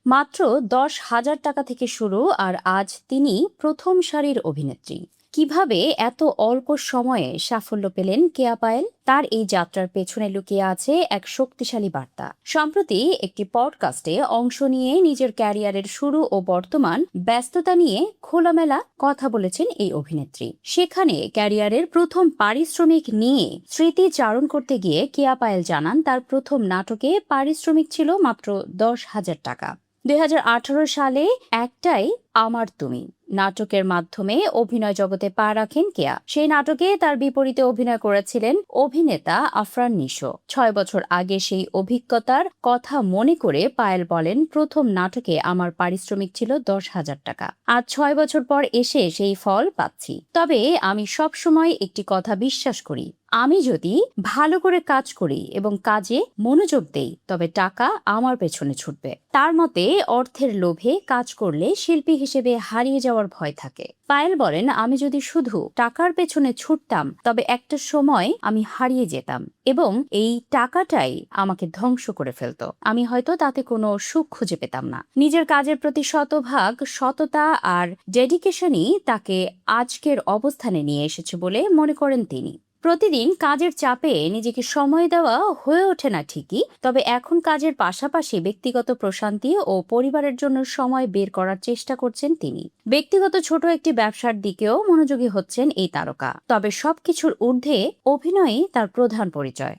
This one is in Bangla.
মাত্র 10,000 টাকা থেকে শুরু, আর আজ তিনি প্রথম সারির অভিনেত্রী। কিভাবে এত অল্প সময়ে সাফল্য পেলেন কেয়া পায়েল? তার এই যাত্রার পেছনে লুকিয়ে আছে এক শক্তিশালী বার্তা। সম্প্রতি একটি পডকাস্টে অংশ নিয়ে নিজের ক্যারিয়ারের শুরু ও বর্তমান ব্যস্ততা নিয়ে খোলামেলা কথা বলেছেন এই অভিনেত্রী। সেখানে ক্যারিয়ারের প্রথম পারিশ্রমিক নিয়ে স্মৃতিচারণ করতে গিয়ে কেয়া পায়েল জানান, তার প্রথম নাটকে পারিশ্রমিক ছিল মাত্র 10,000 টাকা। 2018 সালে একটাই আমার তুমি নাটকের মাধ্যমে অভিনয় জগতে পা রাখেন কেয়া। সেই নাটকে তার বিপরীতে অভিনয় করেছিলেন অভিনেতা আফরান নিশো। 6 বছর আগে সেই অভিজ্ঞতার কথা মনে করে পায়েল বলেন, প্রথম নাটকে আমার পারিশ্রমিক ছিল 10,000 টাকা। আজ 6 বছর পর এসে সেই ফল পাচ্ছি। তবে আমি সব সময় একটি কথা বিশ্বাস করি, আমি যদি ভালো করে কাজ করি এবং কাজে মনোযোগ দেই, তবে টাকা আমার পেছনে ছুটবে। তার মতে, অর্থের লোভে কাজ করলে শিল্পী হিসেবে হারিয়ে যাওয়ার ভয় থাকে। পায়েল বলেন, আমি যদি শুধু টাকার পেছনে ছুটতাম, তবে একটা সময় আমি হারিয়ে যেতাম এবং এই টাকাটাই আমাকে ধ্বংস করে ফেলতো। আমি হয়তো তাতে কোনো সুখ খুঁজে পেতাম না। নিজের কাজের প্রতি শতভাগ সততা আর ডেডিকেশনই তাকে আজকের অবস্থানে নিয়ে এসেছে বলে মনে করেন তিনি। প্রতিদিন কাজের চাপে নিজেকে সময় দেওয়া হয়ে ওঠে না ঠিকই, তবে এখন কাজের পাশাপাশি ব্যক্তিগত প্রশান্তি ও পরিবারের জন্য সময় বের করার চেষ্টা করছেন তিনি। ব্যক্তিগত ছোট একটি ব্যবসার দিকেও মনোযোগী হচ্ছেন এই তারকা। তবে সবকিছুর ঊর্ধ্বে অভিনয়ই তার প্রধান পরিচয়।